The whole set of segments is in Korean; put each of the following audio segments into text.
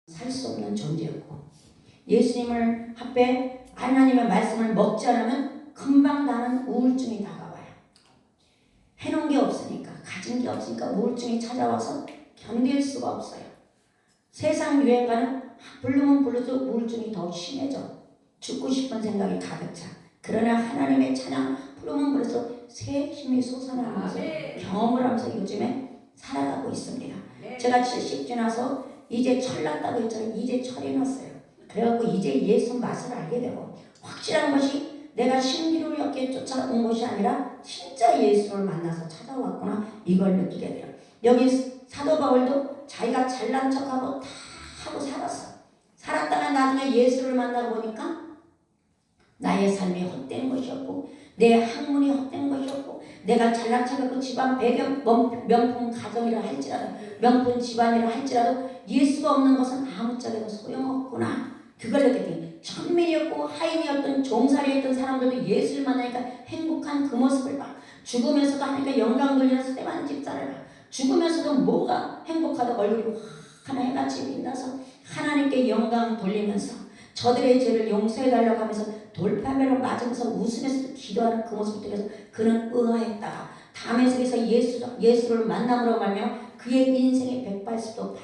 살 수 없는 존재였고, 예수님을 앞에 하나님의 말씀을 먹지 않으면 금방 나는 우울증이 다가와요. 해놓은 게 없으니까, 가진 게 없으니까 우울증이 찾아와서 견딜 수가 없어요. 세상 유행가는 부르면 부를수록 우울증이 더 심해져. 죽고 싶은 생각이 가득 차. 그러나 하나님의 찬양 부르면 부를수록 새 힘이 솟아나면서 경험을 하면서 요즘에 살아가고 있습니다. 제가 70 지나서 이제 철 났다고 했잖아요. 이제 철이 났어요. 그래갖고 이제 예수 맛을 알게 되고, 확실한 것이 내가 신기루였기에 쫓아온 것이 아니라 진짜 예수를 만나서 찾아왔구나, 이걸 느끼게 돼요. 여기 사도 바울도 자기가 잘난 척하고 다 하고 살았어. 살았다가 나중에 예수를 만나고 보니까 나의 삶이 헛된 것이었고, 내 학문이 헛된 것이었고, 내가 잘난 척하고 집안 배경 명품 가정이라 할지라도, 명품 집안이라 할지라도 예수가 없는 것은 아무짝에도 소용없구나, 그걸 느꼈더니, 천민이었고 하인이었던 종살이였던 사람들도 예수를 만나니까 행복한 그 모습을 봐. 죽으면서도 하니까 영광 돌리는 스테반 집사를 봐. 죽으면서도 뭐가 행복하다, 얼굴이 환한 해같이 빛나서 하나님께 영광 돌리면서 저들의 죄를 용서해달라고 하면서 돌팔매로 맞으면서 웃으면서 기도하는 그 모습을 통해서 그는 의아했다가 다메섹에서 예수를 만남으로 말며 그의 인생이 180도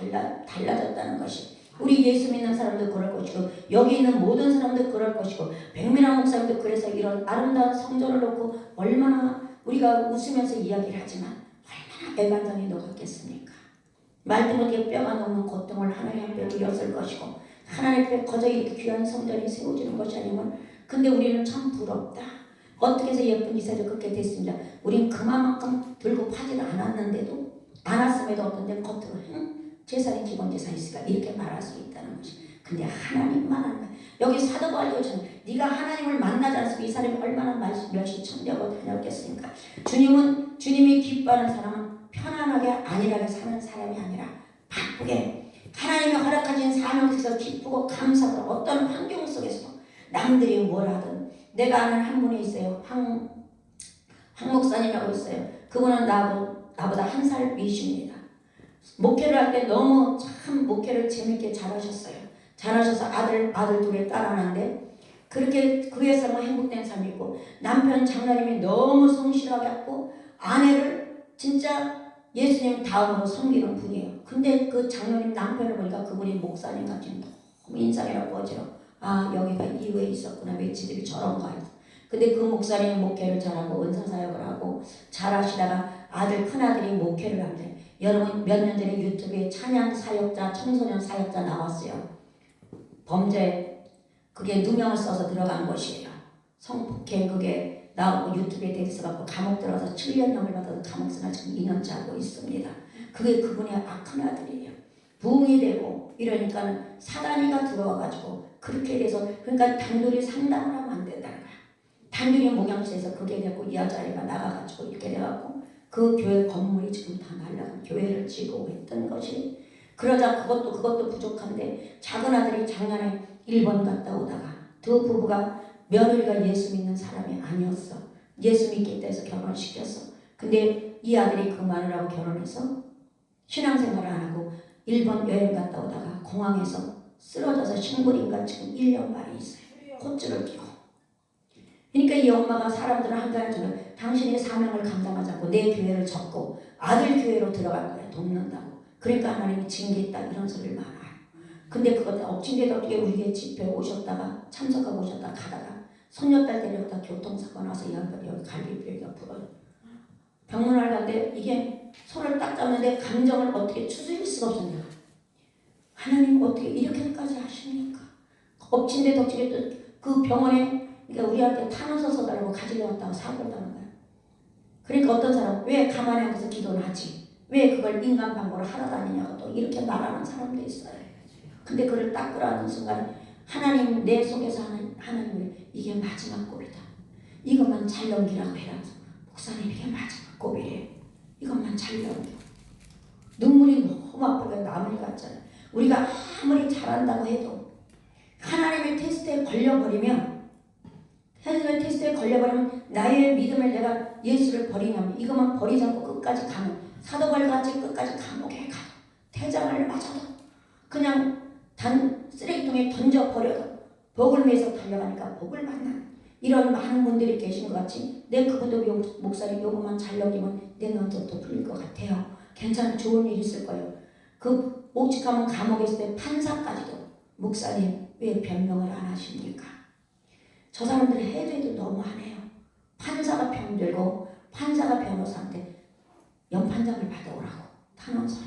달라졌다는 것이, 우리 예수 믿는 사람도 그럴 것이고, 여기 있는 모든 사람도 그럴 것이고, 백민아 목사님도 그래서 이런 아름다운 성전을 놓고 얼마나 우리가 웃으면서 이야기를 하지만 얼마나 애간장이 녹았겠습니까? 말도 못해 뼈가 녹는 고통을 하나님 앞에 드렸을 것이고, 하나님 앞에 거저 이렇게 귀한 성전이 세워지는 것이 아니면, 근데 우리는 참 부럽다. 어떻게 해서 예쁜 이사를 그렇게 됐습니다. 우린 그만큼 들고 파지를 않았음에도 어떤 데는 겉으로 재산이 기본 재산이 있으니까 이렇게 말할 수 있다는 것이. 근데 하나님만 한다. 여기 사도 바울도 전 네가 하나님을 만나지 않았으면 이 사람이 얼마나 멸시 천대하고 다녔겠습니까? 주님이 기뻐하는 사람은 편안하게 안일하게 사는 사람이 아니라 바쁘게 하나님이 허락하신 삶을 통해서 기쁘고 감사하고, 어떤 환경 속에서도 남들이 뭐라 하든, 내가 아는 한 분이 있어요. 황 목사님이라고 있어요. 그분은 나보다 한 살 위십니다. 목회를 할 때 너무 참 목회를 재밌게 잘하셨어요. 잘하셔서 아들 둘에 딸 하나인데, 그렇게 그 회사만 행복된 삶이 있고, 남편 장로님이 너무 성실하게 했고, 아내를 진짜 예수님 다음으로 섬기는 분이에요. 근데 그 장로님 남편을 보니까 그분이 목사님 같은 너무 인상이라고 하죠. 아, 여기가 이후에 있었구나, 매치들이 저런가. 근데 그 목사님 목회를 잘하고 은사사역을 하고 잘하시다가 아들 큰아들이 목회를 한대. 여러분, 몇 년 전에 유튜브에 찬양 사역자, 청소년 사역자 나왔어요. 범죄, 그게 누명을 써서 들어간 것이에요. 성폭행 그게 나오고 유튜브에 대해서 감옥 들어가서 7년형을 받아서 감옥생활 지금 2년째 하고 있습니다. 그게 그분의 악한 아들이에요. 부흥이 되고 이러니까 사단이가 들어와가지고 그렇게 돼서, 그러니까 단둘이 상담을 하면 안 된다는 거야. 단둘이 목양실에서 그게 되고 이 여자아이가 나가가지고 이렇게 돼갖고 그 교회 건물이 지금 다 날라간, 교회를 지고 했던 것이. 그러자 그것도 부족한데 작은 아들이 작년에 일본 갔다 오다가 두 부부가, 며느리가 예수 믿는 사람이 아니었어. 예수 믿겠다 해서 결혼시켰어. 근데 이 아들이 그 마누라하고 결혼해서 신앙생활을 안 하고 일본 여행 갔다 오다가 공항에서 쓰러져서 신고리인가 지금 1년 반이 있어요. 콧줄을 끼고. 그러니까 이 엄마가 사람들은 한가해 주면 당신의 사명을 감당하지 않고 내 교회를 접고 아들 교회로 들어갈 거야, 돕는다고. 그러니까 하나님이 징계했다, 이런 소리를 많아요. 근데 그것 억진데도 어떻게 우리 집회에 오셨다가 참석하고 오셨다가 가다가 손녀딸 데려다 교통사고 나서 이 양반이 여기 갈비뼈가 부러져. 병문안 갔는데 이게 손을 딱 잡는데 감정을 어떻게 추스릴 수가 없었냐. 하나님 어떻게 이렇게까지 하십니까? 엎친데 덕친데 그 병원에, 그러니까 우리한테 탄원서 써달라고 가지러 왔다가 사고를 당한 거야. 그러니까 어떤 사람, 왜 가만히 앉아서 기도는 하지? 왜 그걸 인간 방법으로 하러 다니냐고 또 이렇게 말하는 사람도 있어요. 근데 그걸 딱 끌어안는 순간 하나님, 내 속에서 하나님을, 이게 마지막 고비다. 이것만 잘 넘기라고 해라. 목사님, 이게 마지막 고비래. 이것만 잘 넘겨. 눈물이 너무 아프게 나물 같잖아. 우리가 아무리 잘한다고 해도 하나님의 테스트에 걸려버리면, 하나님의 테스트에 걸려버리면 나의 믿음을 내가 예수를 버리냐면, 이것만 버리지 않고 끝까지 가면, 사도 바울같이 끝까지 감옥에 가도, 대장을 맞아도, 그냥 단 쓰레기통에 던져버려도 복을 위해서 달려가니까 복을 받는 이런 많은 분들이 계신 것 같이 내 그분도 목사님 요것만 잘 넘기면 내 논점도 풀릴 것 같아요. 괜찮은 좋은 일 있을 거예요. 그 오직하면 감옥에 있을 때 판사까지도 목사님 왜 변명을 안 하십니까? 저 사람들이 해도 너무하네요. 판사가 병들고 판사가 변호사한테 연판장을 받아오라고 탄원서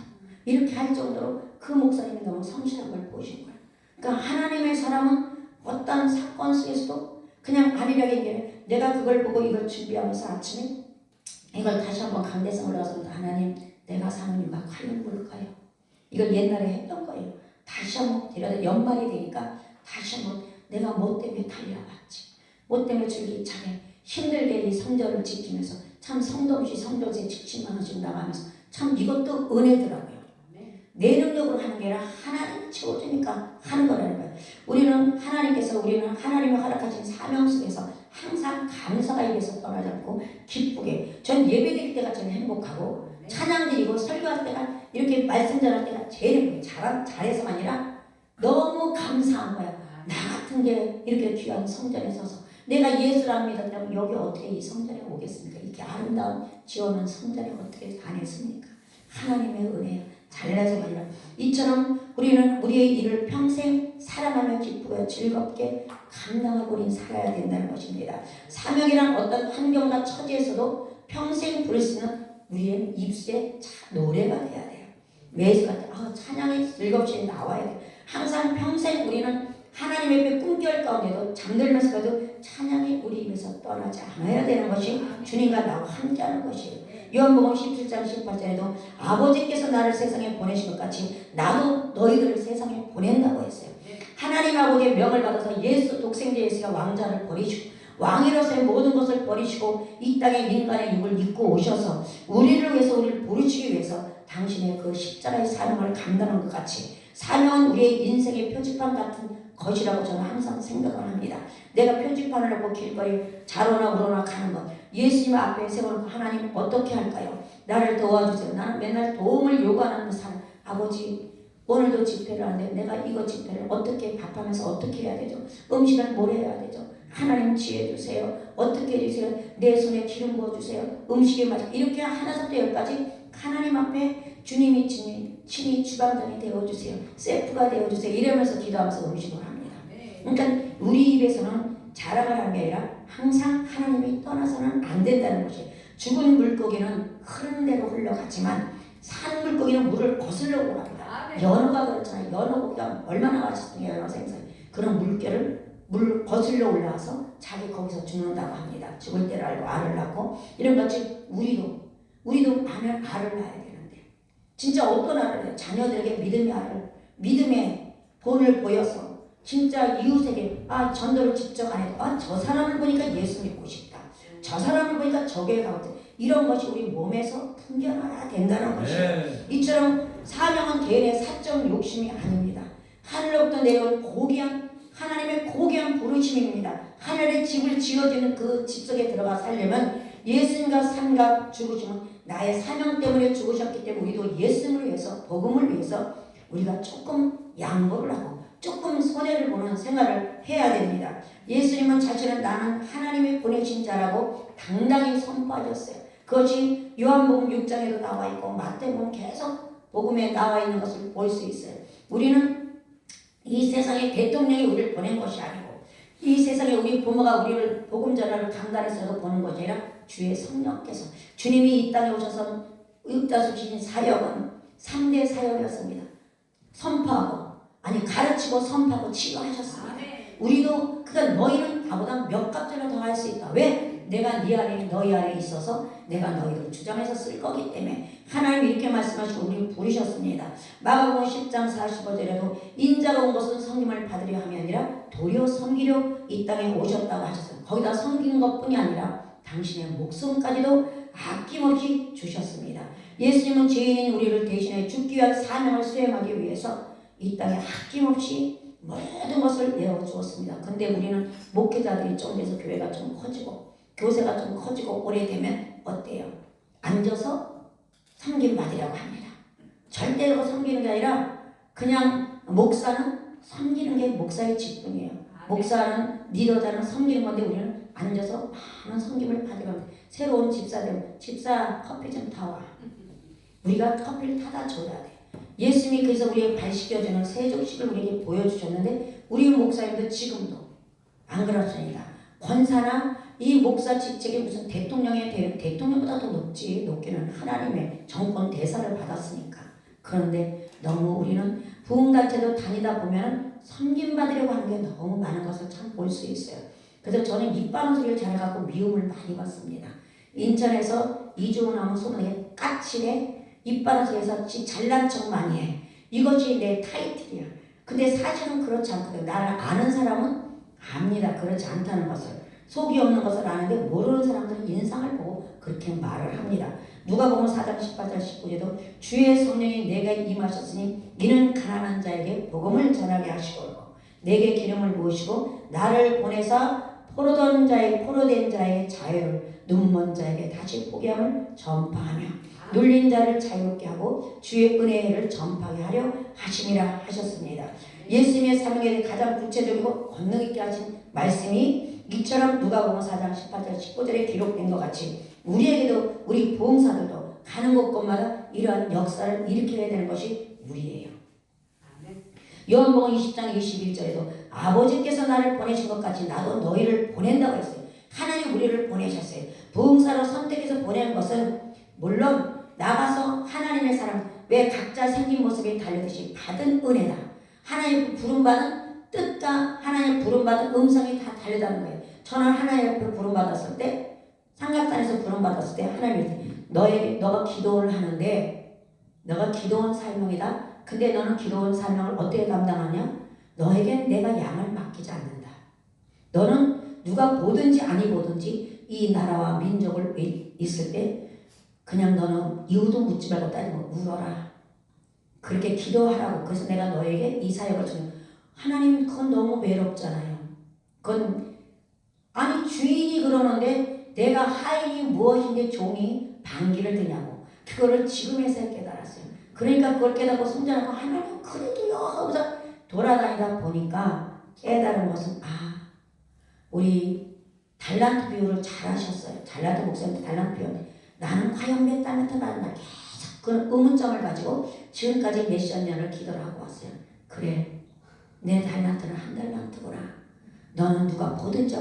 이렇게 할 정도로 그 목사님이 너무 성실한 걸 보신 거예요. 그러니까 하나님의 사람은 어떤 사건 속에서도 그냥 안일하게 얘기해. 내가 그걸 보고 이걸 준비하면서 아침에 이걸 다시 한번 강대성을 넣어서 하나님 내가 사는 이유가 과연 뭘까요? 이걸 옛날에 했던 거예요. 다시 한번 데려다 연말이 되니까 다시 한번 내가 뭐 때문에 달려왔지. 뭐 때문에 줄기차게 힘들게 이 성전을 지키면서 참 성도 없이 성전세 70만 원씩 나가면서 참 이것도 은혜더라고요. 내 능력으로 하는 게 아니라 하나님 채워주니까 하는 거라는 거예요. 우리는 하나님이 허락하신 사명 속에서 항상 감사가 입에서 떠나지 않고 기쁘게 전 예배드릴 때가 제일 행복하고 찬양 드리고 설교할 때가 이렇게 말씀 전할 때가 제일 잘해서가 아니라 너무 감사한 거야. 나 같은 게 이렇게 귀한 성전에 서서 내가 예수를 안 믿었다면 여기 어떻게 이 성전에 오겠습니까? 이렇게 아름다운 지어놓은 성전에 어떻게 다녔습니까? 하나님의 은혜예요. 잘나서가 아니라 이처럼 우리는 우리의 일을 평생 사랑하며 기쁘고 즐겁게 감당하고 우리는 살아야 된다는 것입니다. 사명이란 어떤 환경과 처지에서도 평생 부를 수 있는 우리의 입술에 노래가 돼야 돼요. 매주같이 찬양이 즐겁게 나와야 돼요. 항상 평생 우리는 하나님 앞에 꿈결 가운데도 잠들면서도 찬양이 우리 입에서 떠나지 않아야 되는 것이 주님과 나와 함께하는 것이에요. 요한복음 17장 18절에도 아버지께서 나를 세상에 보내신 것 같이 나도 너희들을 세상에 보낸다고 했어요. 하나님 아버지의 명을 받아서 예수 독생자 예수가 왕자를 버리시고 왕으로서의 모든 것을 버리시고 이 땅에 인간의 육을 입고 오셔서 우리를 위해서 우리를 부르시기 위해서 당신의 그 십자가의 사명을 감당한 것 같이 사명은 우리의 인생의 표지판 같은 것이라고 저는 항상 생각을 합니다. 내가 표지판을 놓고 길거리 자로나 우로나 가는 것 예수님 앞에 세워놓고 하나님 어떻게 할까요? 나를 도와주세요. 나는 맨날 도움을 요구하는 사람 아버지 오늘도 집회를 하는데 내가 이거 집회를 어떻게 밥하면서 어떻게 해야 되죠? 음식을 뭘 해야 되죠? 하나님 지혜 주세요. 어떻게 해주세요? 내 손에 기름 부어주세요. 음식에 맞아 이렇게 하나부터 열까지 하나님 앞에 주님이 친히 주방장이 되어주세요. 셰프가 되어주세요. 이러면서 기도하면서 음식을 합니다. 그러니까 우리 입에서는 자랑을 하는 게 아니라 항상 하나님이 떠나서는 안 된다는 것이에요. 죽은 물고기는 흐른 대로 흘러가지만 산 물고기는 물을 거슬러 올라갑니다. 연어가 그렇잖아요. 연어가 얼마나 맛있으니까 연어 생선. 그런 물 거슬러 올라와서 자기 거기서 죽는다고 합니다. 죽을 때를 알고 알을 낳고 이런 것이 우리도 알을 낳아야 되는데 진짜 어떤 알을 해요? 자녀들에게 믿음의 본을 보여서 진짜 이웃에게 전도를 직접 안 해도 저 사람을 보니까 예수 믿고 싶다. 저 사람을 보니까 저게 가거든. 이런 것이 우리 몸에서 풍겨나야 된다는 것이에요. 이처럼 사명은 개인의 사적 욕심이 아닙니다. 하늘로부터 내려온 하나님의 고귀한 부르심입니다. 하늘의 집을 지어주는 그 집 속에 들어가 살려면 예수님과 삶과 죽으시면 나의 사명 때문에 죽으셨기 때문에 우리도 예수님을 위해서 복음을 위해서 우리가 조금 양보를 하고 조금 손해를 보는 생활을 해야 됩니다. 예수님은 자신은 나는 하나님이 보내신 자라고 당당히 선포하셨어요. 그것이 요한복음 6장에도 나와 있고 마태복음 계속 복음에 나와 있는 것을 볼 수 있어요. 우리는 이 세상에 대통령이 우리를 보낸 것이 아니고 이 세상에 우리 부모가 우리를 복음 전하를 강단에서 보는 것이 아니라 주의 성령께서 주님이 이 땅에 오셔서 의입다수신 사역은 3대 사역이었습니다. 선포하고 가르치고 선포하고 치유하셨습니다. 우리도 그러니까 너희는 나보다 몇 값째나 더 할 수 있다. 왜? 내가 네 안에 너희 안에 있어서 내가 너희를 주장해서 쓸 거기 때문에 하나님이 이렇게 말씀하시고 우리를 부르셨습니다. 마가복음 10장 45절에도 인자가 온 것은 섬김을 받으려 함이 아니라 도리어 섬기려 이 땅에 오셨다고 하셨어요. 거기다 섬기는 것뿐이 아니라 당신의 목숨까지도 아낌없이 주셨습니다. 예수님은 죄인인 우리를 대신해 죽기 위한 사명을 수행하기 위해서 이 땅에 아낌없이 모든 것을 내어주었습니다. 근데 우리는 목회자들이 좀 돼서 교회가 좀 커지고 교세가 좀 커지고 오래되면 어때요? 앉아서 섬김 받으려고 합니다. 절대로 섬기는 게 아니라 그냥 목사는 섬기는 게 목사의 직분이에요. 목사는 리더자는 섬기는 건데 우리는 앉아서 많은 섬김을 받으면 새로운 집사들 집사 커피 좀 타와. 우리가 커피를 타다 줘야 돼. 예수님이 그래서 우리에게 발 씻겨주는 세족식을 우리에게 보여주셨는데 우리 목사님도 지금도 안 그렇습니다. 권사나 이 목사 직책이 무슨 대통령보다 더 높기는 하나님의 정권 대사를 받았으니까. 그런데 너무 우리는 부흥단체도 다니다 보면 섬김받으려고 하는 게 너무 많은 것을 참 볼 수 있어요. 그래서 저는 입 바른 소리를 잘해갖고 미움을 많이 받습니다. 인천에서 이주원 하면 소문에 까칠해 입 바른 소리에서 잘난 척 많이 해. 이것이 내 타이틀이야. 근데 사실은 그렇지 않거든요. 나를 아는 사람은 압니다. 그렇지 않다는 것을. 속이 없는 것을 아는데 모르는 사람들은 인상을 보고 그렇게 말을 합니다. 누가복음 4장 18절 19절도 주의 성령이 내게 임하셨으니 이는 가난한 자에게 복음을 전하게 하시고 내게 기름을 부으시고 나를 보내서 포로된 자의 자유를 눈먼 자에게 다시 포기함을 전파하며 눌린 자를 자유롭게 하고 주의 은혜를 전파하게 하려 하심이라 하셨습니다. 예수님의 사명에 대해 가장 구체적이고 권능 있게 하신 말씀이 이처럼 누가복음 4장 18절 19절에 기록된 것 같이 우리에게도 우리 부흥사들도 가는 곳곳마다 이러한 역사를 일으켜야 되는 것이 우리예요. 요한복음 20장 21절에도 아버지께서 나를 보내신 것 같이 나도 너희를 보낸다고 했어요. 하나님 우리를 보내셨어요. 부흥사로 선택해서 보내는 것은 물론 나가서 하나님의 사람 왜 각자 생긴 모습이 다르듯이 받은 은혜다. 하나님 부름받은 뜻과 하나님 부름받은 음성이 다 다르다는 거예요. 저는 하나님 앞에 부름받았을 때 삼각산에서 부름받았을 때 하나님이 너가 기도를 하는데 너가 기도원 사명이다. 근데 너는 기도원 사명을 어떻게 감당하냐? 너에겐 내가 양을 맡기지 않는다. 너는 누가 보든지 아니 보든지 이 나라와 민족을 있을 때 그냥 너는 이유도 묻지 말고 따지고 울어라. 그렇게 기도하라고. 그래서 내가 너에게 이 사역을 주는. 하나님 그건 너무 외롭잖아요. 그건 아니 주인이 그러는데 내가 하인이 무엇인데 종이 반기를 드냐고. 그거를 지금에서야 깨달았어요. 그러니까 그걸 깨닫고 손자하고 하나님 그래도요 하고서 돌아다니다 보니까 깨달은 것은 우리 달란트 비유를 잘 하셨어요. 달란트 목사님도 달란트 비유인데 나는 과연 몇 달란트 받았나 계속 그 의문점을 가지고 지금까지 몇십 년을 기도를 하고 왔어요. 그래 내 달란트는 한 달란트구나. 너는 누가 보든지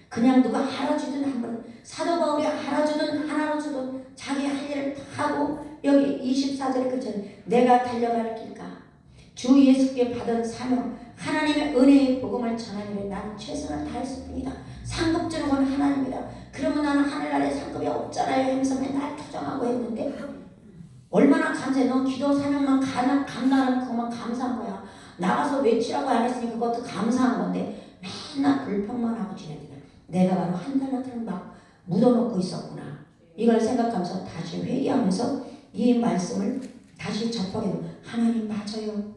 그냥 누가 알아주든 한번 사도 바울이 알아주든 안 알아주든 자기 할 일을 다 하고 여기 24절에 그처럼 내가 달려갈 길가 주 예수께 받은 사명 하나님의 은혜의 복음을 전하는 일에 나는 최선을 다했을 뿐이다. 상급 주는 건 하나님이다. 그러면 나는 하늘나라에 상급이 없잖아요 하면서 맨날 투정하고 했는데 얼마나 감사해. 넌 기도 사명만 감당하면 그것만 감사한 거야. 나가서 외치라고 안 했으니 그것도 감사한 건데 맨날 불평만 하고 지내니까 내가 바로 한 달란트를 막 묻어놓고 있었구나. 이걸 생각하면서 다시 회개하면서 이 말씀을 다시 접하게 되고 하나님 맞아요.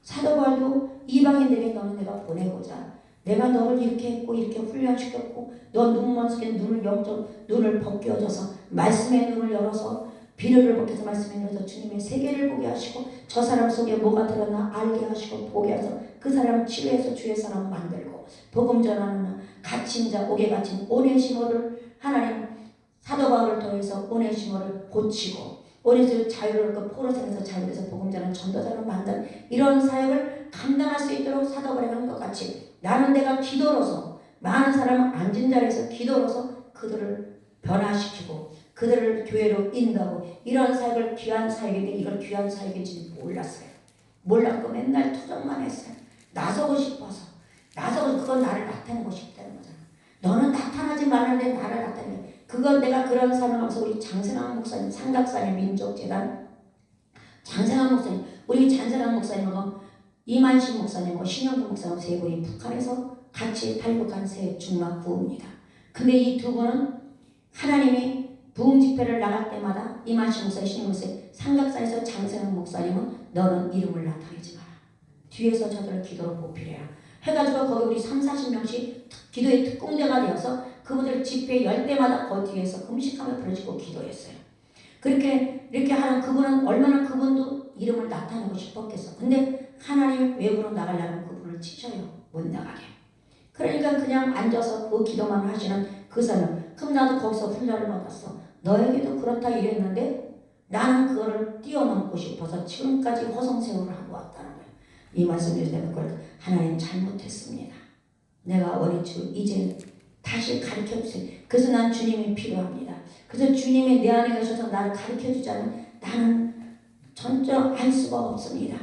사도 바울도 이방인들에게 너는 내가 보내고자 내가 너를 이렇게 했고 이렇게 훈련시켰고 너 눈먼 속에 눈을 벗겨줘서 말씀의 눈을 열어서 비늘을 벗겨서 말씀에 열어서 주님의 세계를 보게 하시고 저 사람 속에 뭐가 들었나 알게 하시고 보게 하셔서 그 사람을 치유해서 주의 사람 만들고 복음 전하는 갇힌 자 옥에 갇힌 오네시모를 하나님 사도 바울을 통해서 오네시모를 고치고 오네시모를 자유를 얻고 포로생에서 자유해서 복음 전하는 전도자로 만든 이런 사역을 감당할 수 있도록 사도 바울이 한 것 같이 나는 내가 기도로서 많은 사람은 앉은 자리에서 기도로서 그들을 변화시키고 그들을 교회로 인도하고 이런 사역을 귀한 사역인데 이걸 귀한 사역인지 몰랐어요. 몰랐고 맨날 투정만 했어요. 나서고 싶어서 그건 나를 나타내고 싶다는 거잖아. 너는 나타나지 말라는데 나를 나타내. 그건 내가 그런 사명하면서 우리 장생환 목사님 삼각산의 민족재단 장생환 목사님 우리 장생환 목사님하고 이만식 목사님하고 신영구 목사님 세 분이 북한에서 같이 탈북한 새 중막 부부입니다. 근데 이 두 분은 하나님이 부흥 집회를 나갈 때마다 이만식 목사님 신영구 목사님 삼각산에서 장생환 목사님은 너는 이름을 나타내지 마라. 뒤에서 저들을 기도로 보필해라. 해가지고 거기 우리 30-40명씩 기도의 특공대가 되어서 그분들 집회 열 때마다 그 뒤에서 금식하며 부르짖고 기도했어요. 이렇게 하는 그분은 얼마나 그분도 이름을 나타내고 싶었겠어. 근데 하나님 외부로 나가려면 그분을 치셔요. 못 나가게. 그러니까 그냥 앉아서 그 기도만 하시는 그 사람. 그럼 나도 거기서 훈련을 얻었어. 너에게도 그렇다 이랬는데 나는 그거를 뛰어넘고 싶어서 지금까지 허송세월을 하고 왔다는 거예요. 이 말씀을 내가 그걸 하나님 잘못했습니다. 내가 어리추 이제 다시 가르쳐주세요. 그래서 난 주님이 필요합니다. 그래서 주님이 내 안에 계셔서 나를 가르쳐주지 않으면 나는 전혀 알 수가 없습니다.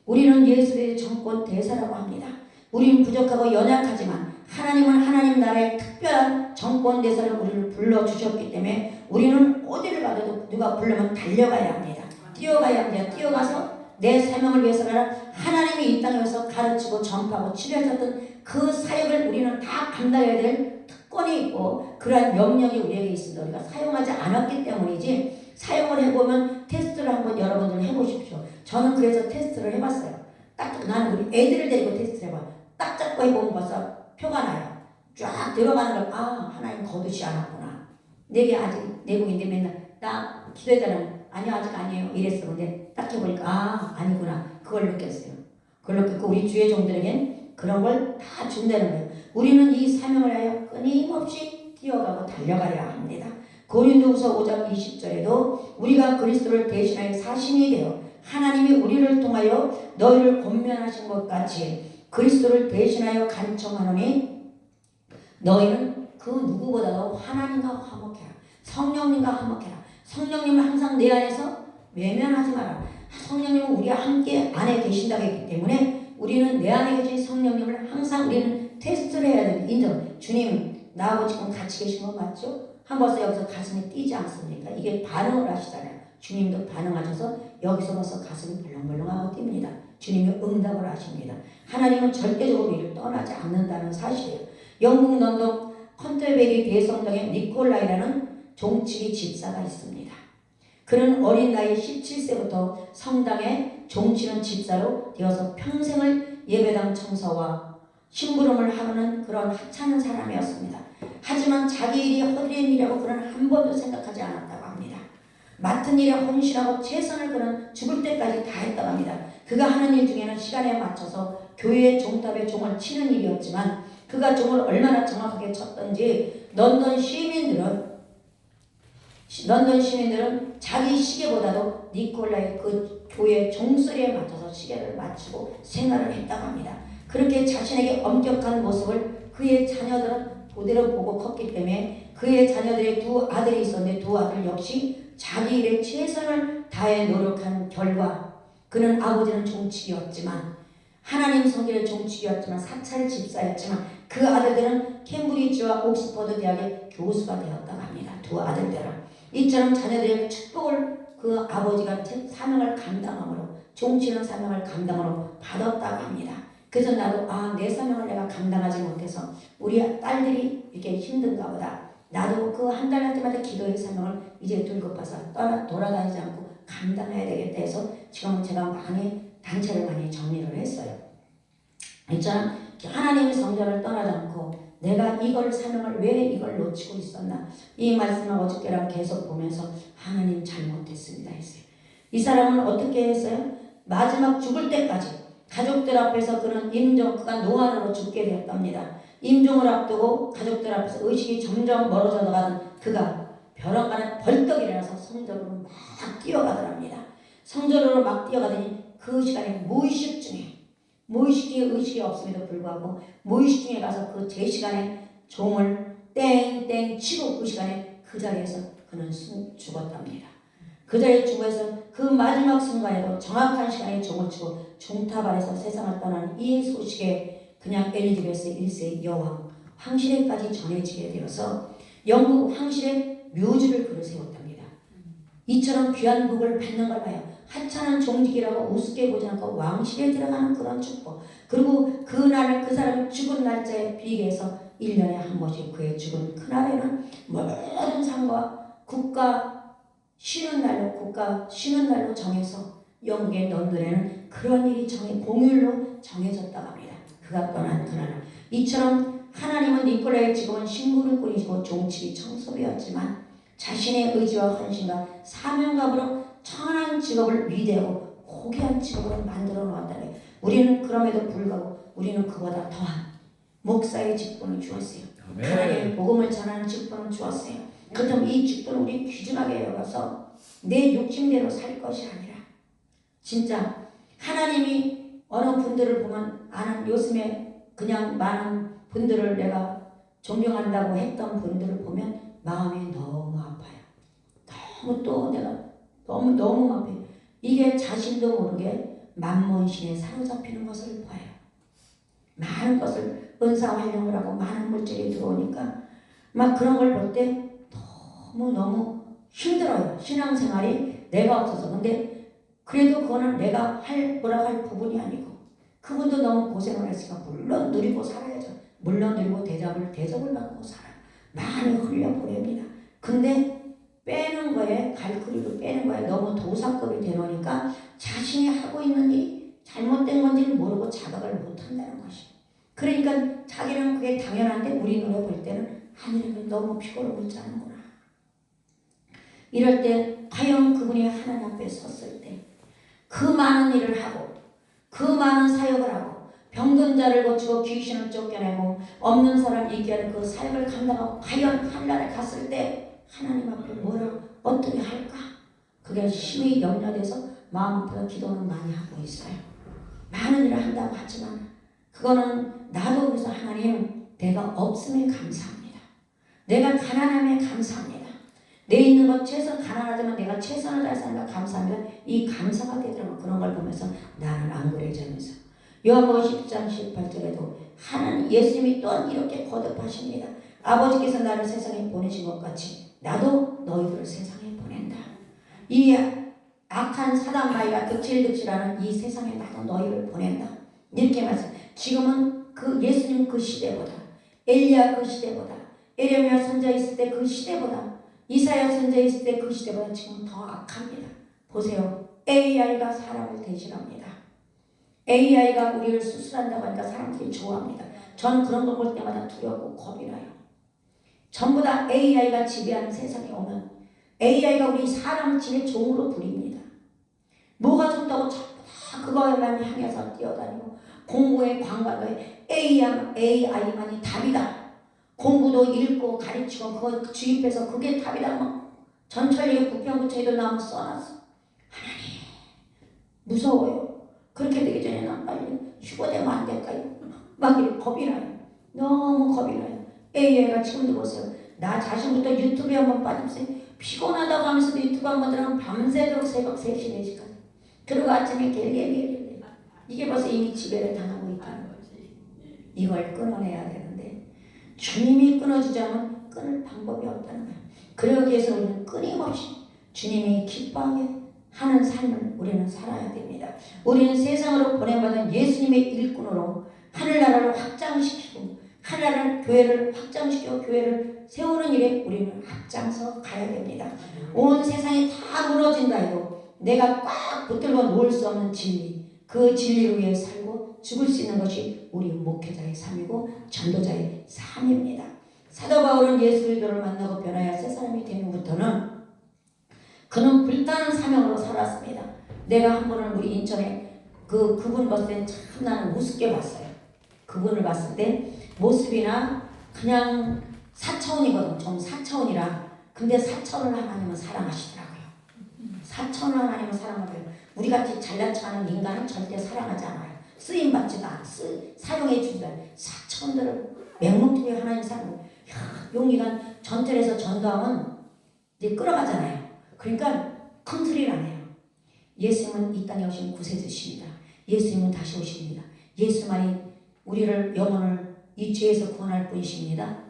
우리는 예수의 정권 대사라고 합니다. 우리는 부족하고 연약하지만 하나님은 하나님 나라의 특별한 정권 대사를 우리를 불러주셨기 때문에 우리는 어디를 가도 누가 부르면 달려가야 합니다. 뛰어가야 합니다. 뛰어가서 내 사명을 위해서라 하나님이 이 땅에서 가르치고 전파하고 치료하셨던 그 사역을 우리는 다 감당해야 될 특권이 있고 그러한 명령이 우리에게 있습니다. 우리가 사용하지 않았기 때문이지 사용을 해보면 테스트를 한번 여러분들 해보십시오. 저는 그래서 테스트를 해봤어요. 딱 나는 우리 애들을 데리고 테스트를 해봐요. 딱 잡고 해보면 벌써 표가 나요. 쫙 들어가는 걸 하나님 거두지 않았구나. 내게 아직 내국인데 맨날 나 기도해달라면 아니요 아직 아니에요 이랬어. 근데 딱 해보니까 아니구나. 그걸 느꼈어요. 그걸 느꼈고 우리 주의 종들에겐 그런 걸 다 준다는 거예요. 우리는 이 사명을 하여 끊임없이 뛰어가고 달려가야 합니다. 고린도후서 5장 20절에도 우리가 그리스도를 대신하여 사신이 되어 하나님이 우리를 통하여 너희를 권면하신 것 같이 그리스도를 대신하여 간청하노니 너희는 그 누구보다도 하나님과 화목해라. 성령님과 화목해라. 성령님은 항상 내 안에서 외면하지 마라. 성령님은 우리와 함께 안에 계신다고 했기 때문에 우리는 내 안에 계신 성령님을 항상 우리는 테스트를 해야 됩니다. 인정. 주님 나하고 지금 같이 계신 거 맞죠? 한 번서 여기서 가슴이 뛰지 않습니까? 이게 반응을 하시잖아요. 주님도 반응하셔서 여기서 벌써 가슴이 벌렁벌렁하고 뜁니다. 주님이 응답을 하십니다. 하나님은 절대적으로 우리를 떠나지 않는다는 사실이에요. 영국 런던 컨터베리 대성당에 니콜라이라는 종치기 집사가 있습니다. 그는 어린 나이 17세부터 성당에 종치는 집사로 되어서 평생을 예배당 청소와 심부름을 하는 그런 하찮은 사람이었습니다. 하지만 자기 일이 헛된 일이라고 그는 한 번도 생각하지 않았다고 합니다. 맡은 일에 헌신하고 최선을 그는 죽을 때까지 다했다고 합니다. 그가 하는 일 중에는 시간에 맞춰서 교회의 종탑에 종을 치는 일이었지만 그가 종을 얼마나 정확하게 쳤던지 런던 시민들은 자기 시계보다도 니콜라의 그 교회 종소리에 맞춰서 시계를 맞추고 생활을 했다고 합니다. 그렇게 자신에게 엄격한 모습을 그의 자녀들은 그대로 보고 컸기 때문에 그의 자녀들의 두 아들이 있었는데 두 아들 역시 자기 일에 최선을 다해 노력한 결과 그는 아버지는 종치기였지만 하나님 성결의 종치기였지만 사찰 집사였지만 그 아들들은 캠브리지와 옥스퍼드 대학의 교수가 되었다고 합니다. 두 아들들은 이처럼 자녀들의 축복을 그 아버지가 사명을 감당함으로 종치는 사명을 감당으로 받았다고 합니다. 그래서 나도 내 사명을 내가 감당하지 못해서 우리 딸들이 이렇게 힘든가 보다. 나도 그 한 달 할 때마다 기도의 사명을 이제 들고봐서 돌아다니지 않고 감당해야 되겠다 해서 지금은 제가 많이 단체를 많이 정리를 했어요. 있잖아. 하나님의 성전을 떠나지 않고 내가 이걸 사명을 왜 이걸 놓치고 있었나. 이 말씀을 어저께랑 계속 보면서 하나님 잘못했습니다 했어요. 이 사람은 어떻게 했어요? 마지막 죽을 때까지 가족들 앞에서 그는 그가 노안으로 죽게 되었답니다. 임종을 앞두고 가족들 앞에서 의식이 점점 멀어져 가던 그가 벼랑간에 벌떡 일어나서 성전으로 막 뛰어가더랍니다. 성전으로 막 뛰어가더니 그 시간에 무의식 중에 의식이 없음에도 불구하고 무의식 중에 가서 그 제 시간에 종을 땡땡 치고 그 시간에 그 자리에서 그는 죽었답니다. 그 자리에 죽어서 그 마지막 순간에도 정확한 시간에 종을 치고 종탑 아래서 세상을 떠나는 이 소식에 그냥 엘리자베스 1세 여왕 황실에까지 전해지게 되어서 영국 황실에 묘지를 그를 세웠답니다. 이처럼 귀한 복을 받는 걸 봐요. 하찮은 종직이라고 우습게 보지 않고 왕실에 들어가는 그런 축복. 그리고 그날 그 사람이 죽은 날짜에 비교해서 1년에 한 번씩 그의 죽은 그날에는 모든 상과 국가 쉬는 날로 정해서 영국의 런던에는 그런 일이 공휴일로 정해졌다고 합니다. 그가 떠난 그날. 이처럼 하나님은 니콜라의 직업은 심부름꾼이시고 종치기 청소부였지만 자신의 의지와 헌신과 사명감으로 천한 직업을 위대하고 고귀한 직업으로 만들어 놓았다는 거예요. 우리는 그럼에도 불구하고 우리는 그보다 더한 목사의 직분을 주었어요. 하나님의 복음을 전하는 직분을 주었어요. 그렇다면 이 직분을 우리 귀중하게 여겨서 내 욕심대로 살 것이 아니라 진짜 하나님이 어느 분들을 보면 아는 요즘에 그냥 많은 분들을 내가 존경한다고 했던 분들을 보면 마음이 너무 아파요. 너무 또 내가 너무 아파요. 이게 자신도 모르게 만몬신에 사로잡히는 것을 봐요. 많은 것을 은사 활용을 하고 많은 물질이 들어오니까 막 그런 걸 볼 때 너무 힘들어요. 신앙생활이 내가 없어서. 근데 그래도 그거는 내가 뭐라고 할 부분이 아니고 그분도 너무 고생을 했으니까 물론 누리고 살아야죠. 물론 누리고 대접을 받고 살아요. 많이 흘려보냅니다. 근데 빼는 거에 갈크리로 빼는 거에 너무 도사급이 되놓으니까 자신이 하고 있는 일이 잘못된 건지를 모르고 자각을 못한다는 것이에요. 그러니까 자기는 그게 당연한데 우리 눈에 볼 때는 하늘이 너무 피곤을 짜는구나. 이럴 때 과연 그분이 하나님 앞에 섰을 때 그 많은 일을 하고 그 많은 사역을 하고 병든 자를 고치고 귀신을 쫓겨내고 없는 사람 있게 하는 그 사역을 감당하고 과연 하늘나라에 갔을 때 하나님 앞에 어떻게 할까? 그게 심히 염려돼서 마음부터 기도는 많이 하고 있어요. 많은 일을 한다고 하지만 그거는 나도 그래서 하나님 내가 없음에 감사합니다. 내가 가난함에 감사합니다. 내 있는 것 가난하지만 내가 최선을 다해서 하니까 감사합니다. 이 감사가 되더라고요. 그런 걸 보면서 나는 안 그래지면서 요한복음 10장 18절에도 하나님 예수님이 또한 이렇게 거듭하십니다. 아버지께서 나를 세상에 보내신 것 같이 나도 너희들을 세상에 보낸다. 이 악한 사단마귀가 득실득실하는 이 세상에 나도 너희를 보낸다. 이렇게 말씀. 지금은 그 예수님 그 시대보다 엘리야 그 시대보다 에레미야 선자 있을 때 그 시대보다 이사야 선자 있을 때 그 시대보다 지금 더 악합니다. 보세요. AI가 사람을 대신합니다. AI가 우리를 수술한다고 하니까 사람들이 좋아합니다. 저는 그런 거 볼 때마다 두렵고 겁이 나요. 전부 다 AI가 지배하는 세상에 오면 AI가 우리 사람 집에 종으로 부립니다. 뭐가 좋다고 전부 다 그거에만 향해서 뛰어다니고 공부에 관광에 AI만이 답이다. 공부도 읽고 가르치고 그거 주입해서 그게 답이다. 막 전철역에 부평구청에도 나무 써놨어. 하나님 무서워요. 그렇게 되기 전에 난 빨리 휴거되면 안 될까요? 막 이렇게 겁이 나요. 너무 겁이 나요. AI가 지금도 보세요. 나 자신부터 유튜브에 한번 빠지면서 피곤하다고 하면서도 유튜브 한번 들어가면 밤새도록 새벽 3시 4시까지 그리고 아침에 겔겔겔 이게 벌써 이미 지배를 당하고 있다는 거지. 이걸 끊어내야 되는데 주님이 끊어주지 않으면 끊을 방법이 없다는 거예요. 그러기 위해서 우리는 끊임없이 주님이 기뻐하게 하는 삶을 우리는 살아야 됩니다. 우리는 세상으로 보내받은 예수님의 일꾼으로 하늘나라를 확장시키고 하나님 교회를 확장시키고 교회를 세우는 일에 우리는 앞장서 가야 됩니다. 온 세상이 다 무너진다 해도 내가 꽉 붙들고 놓을 수 없는 진리, 그 진리를 위해 살고 죽을 수 있는 것이 우리 목회자의 삶이고 전도자의 삶입니다. 사도 바울은 예수 그리스도를 만나고 변하여 새 사람이 된 후부터는 그는 불타는 사명으로 살았습니다. 내가 한 번은 우리 인천에 그분 봤을 때 참 나는 우습게 봤어요. 그분을 봤을 때 모습이나 그냥 4차원이거든. 좀 4차원이라. 근데 4차원을 하나님은 사랑하시더라고요. 4차원을 하나님은 사랑하고요. 우리같이 잘난 척하는 인간은 절대 사랑하지 않아요. 쓰임받지도 않아. 사용해 주지도 않아요. 4차원들을 맹목적으로 하나님 사랑해요. 용기가 전철에서 전도하면 이제 끌어가잖아요. 그러니까 큰 소리를 안 해요. 예수님은 이 땅에 오신 구세주십니다. 예수님은 다시 오십니다. 예수만이 우리를 영혼을 이 죄에서 구원할 분이십니다.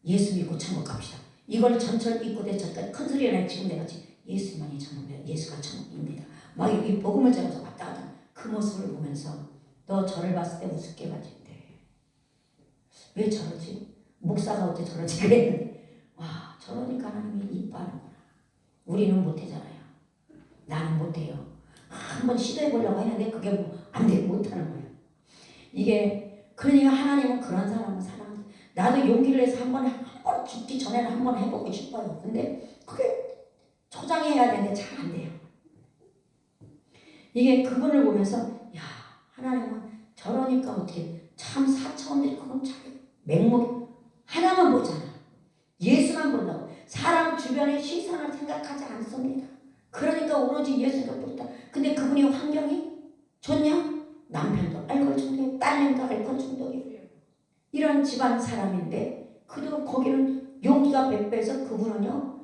예수 믿고 천국 갑시다. 이걸 전철 입구대 저까지 큰 소리를 내. 지금 내가 예수만이 천국입니다. 예수가 천국입니다. 막 이 복음을 전해서 왔다 갔다 그 모습을 보면서 너 저를 봤을 때 우습게 봐진대. 왜 저러지? 목사가 어째 저러지? 그랬는데 와 저러니까 하나님이 이뻐하는구나. 우리는 못하잖아요. 나는 못해요. 한번 시도해보려고 했는데 그게 안 돼. 못하는 거예요. 이게 그러니까 하나님은 그런 사람을 사랑하지. 나도 용기를 내서 한번 죽기 전에는 한번 해보고 싶어요. 근데 그게 초장해야 되는데 잘 안 돼요. 이게 그분을 보면서 야 하나님은 저러니까 어떻게 참 사차원들이 그건 참 맹목 하나만 보잖아. 예수만 본다고. 사람 주변의 시선을 생각하지 않습니다. 그러니까 오로지 예수가 보다. 근데 그분이 환경이 좋냐? 남편도 알코올 중독이고 딸내미도 알코올 중독이고 이런 집안 사람인데 그래도 거기는 용기가 100배에서 그분은요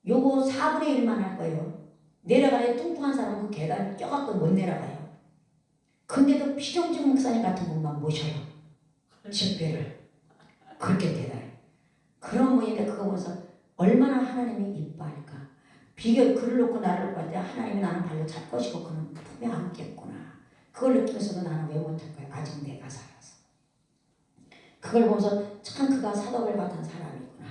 요거 4분의 1만 할 거예요. 내려가야 뚱뚱한 사람은 그 계단 껴갖고 못 내려가요. 근데도 피정직 목사님 같은 분만 모셔요. 집회를. 그렇게 대단해. 그런 분인데 그거 보면서 얼마나 하나님이 이뻐할까. 비결 글을 놓고 나를 놓고 할 때 하나님이 나는 발로 찰 것이고 그는 품에 안겠구나. 그걸 느끼면서도 나는 왜 못할 거야. 아직 내가 살아서. 그걸 보면서 참 그가 사도를 같은 사람이구나.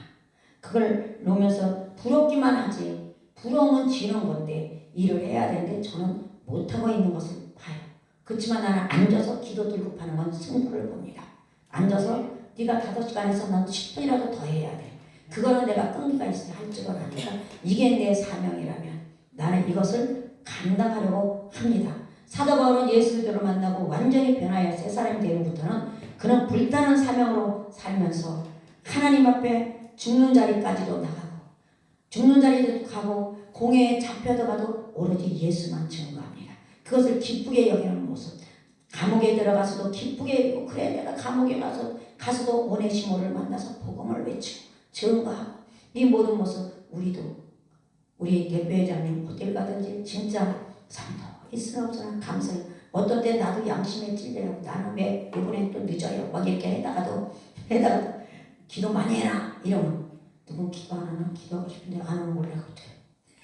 그걸 놓으면서 부럽기만 하지. 부러움은 지는 건데 일을 해야 되는데 저는 못하고 있는 것을 봐요. 그렇지만 나는 앉아서 기도 들고 파는 건 승부를 봅니다. 앉아서 네가 5시간 해서 난 10분이라도 더 해야 돼. 그거는 내가 끈기가 있어야 할 줄을 아니까 이게 내 사명이라면 나는 이것을 감당하려고 합니다. 사도 바울은 예수 그리스도를 만나고 완전히 변하여 새 사람이 되는 부터는 그는 불타는 사명으로 살면서 하나님 앞에 죽는 자리까지도 나가고 죽는 자리도 가고 공회에 잡혀도 가도 오로지 예수만 증거합니다. 그것을 기쁘게 여기는 모습. 감옥에 들어가서도 기쁘게 여기고 그래 내가 감옥에 가서도 오네시모를 만나서 복음을 외치고 증거하고 이 모든 모습 우리 대표회장님 어딜 가든지 진짜 성도 있으나 없으나 감사해요. 어떤 때 나도 양심에 찔려요. 나는 왜 이번에 또 늦어요. 막 이렇게 해다가도 기도 많이 해라 이러면 누군 기도 안 하나 기도하고 싶은데 안 하면 몰라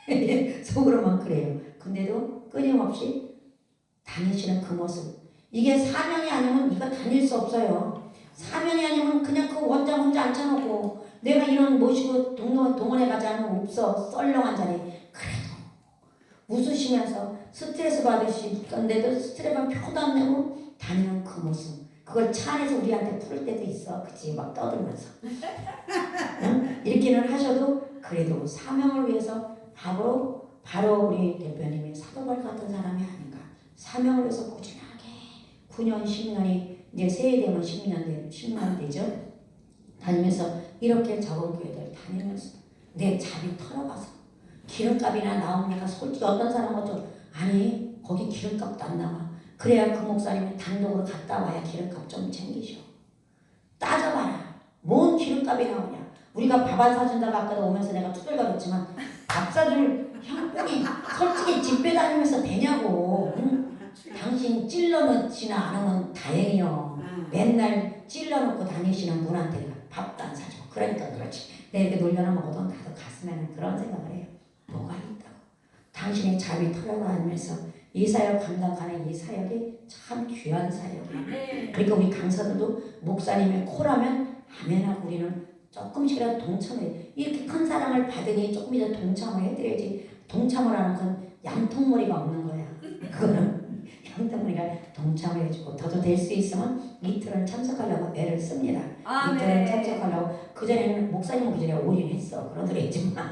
어떡해. 속으로만 그래요. 근데도 끊임없이 다니시는 그 모습 이게 사명이 아니면 이거 다닐 수 없어요. 사명이 아니면 그냥 그 원장 혼자 앉혀놓고 내가 이런 모시고 동원해 가지 않으면 없어. 썰렁한 자리. 그래도 웃으시면서 스트레스 받으시던데도 스트레스만 표도 안 내고 다니는 그 모습. 그걸 차 안에서 우리한테 풀을 때도 있어. 그치? 막 떠들면서. 응? 이렇게는 하셔도 그래도 사명을 위해서 바로 우리 대표님이 사도발 같은 사람이 아닌가. 사명을 위해서 꾸준하게 9년, 10년이 이제 새해 되면 10년 되죠. 다니면서 이렇게 적은 교회들 다니면서 내 잡이 털어가서 기름값이나 나옵니까? 솔직히 어떤 사람은 좀 아니 거기 기름값도 안 나와. 그래야 그 목사님이 단독으로 갔다 와야 기름값 좀 챙기셔. 따져봐라. 뭔 기름값이 나오냐. 우리가 밥 안 사준다고 아까도 오면서 내가 투덜거렸지만 밥 사줄 형편이 솔직히 집회 다니면서 되냐고. 응? 당신 찔러놓지나 않으면 다행이요. 맨날 찔러놓고 다니시는 분한테 밥도 안 사주고 그러니까 그렇지. 내가 이렇게 놀려나 먹어도 나도 가슴에는 그런 생각을 해요. 뭐가 있다고. 당신이 잡이 털어다니면서 이 사역 감당하는 이 사역이 참 귀한 사역이에요. 그러니까 우리 강사들도 목사님의 코라면 아멘하고 우리는 조금씩이라도 동참해. 이렇게 큰 사랑을 받으니 조금이라도 동참을 해드려야지. 동참을 하는 건 양통머리가 없는 거야. 그거는 양통머리가 동참을 해주고 더도 될 수 있으면 이틀은 참석하려고 애를 씁니다. 이틀은 참석하려고. 그전에는 목사님 오기 전에 올인했어. 그러더랬지만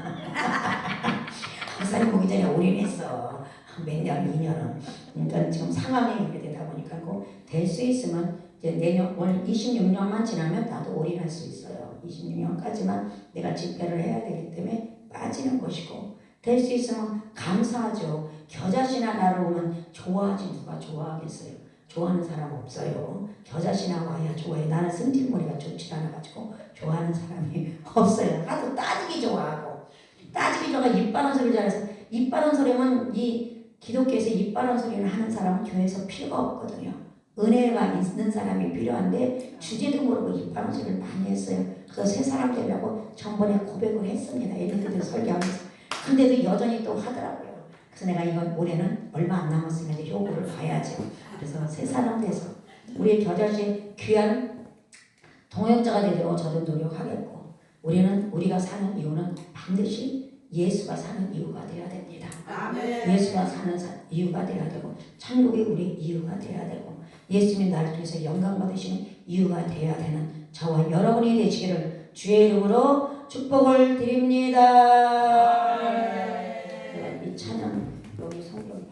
목사님 오기 전에 올인했어. 몇 년, 2년은. 그러니까 지금 상황이 이렇게 되다 보니까 될 수 있으면 이제 내년 올 26년만 지나면 나도 올인할 수 있어요. 26년까지만 내가 집회를 해야 되기 때문에 빠지는 것이고 될 수 있으면 감사하죠. 겨자씨나 나를 오면 좋아하지 누가 좋아하겠어요. 좋아하는 사람 없어요. 겨자씨나 와야 좋아해. 나는 승질머리가 좋지 않아가지고 좋아하는 사람이 없어요. 하도 따지기 좋아하고 따지기 좋아하고 입 바른 소리를 잘해서 입 바른 소리면 이 기독교에서 입 바른 소리를 하는 사람은 교회에서 필요가 없거든요. 은혜가 있는 사람이 필요한데 주제도 모르고 입 바른 소리를 많이 했어요. 그래서 새 사람 되려고 전번에 고백을 했습니다. 애들한테 설교하면서. 근데도 여전히 또 하더라고요. 그래서 내가 이번 올해는 얼마 안 남았으면 이제 효고를 봐야죠. 그래서 새 사람 돼서 우리 겨자씨 귀한 동역자가 되도록 저도 노력하겠고 우리가 사는 이유는 반드시 예수가 사는 이유가 되어야 됩니다. 아멘. 예수가 사는 이유가 되어야 되고 천국이 우리 이유가 되어야 되고 예수님이 나를 통해서 영광 받으시는 이유가 되어야 되는 저와 여러분이 되시기를 주의 이름으로 축복을 드립니다. 이 찬양 여기 성경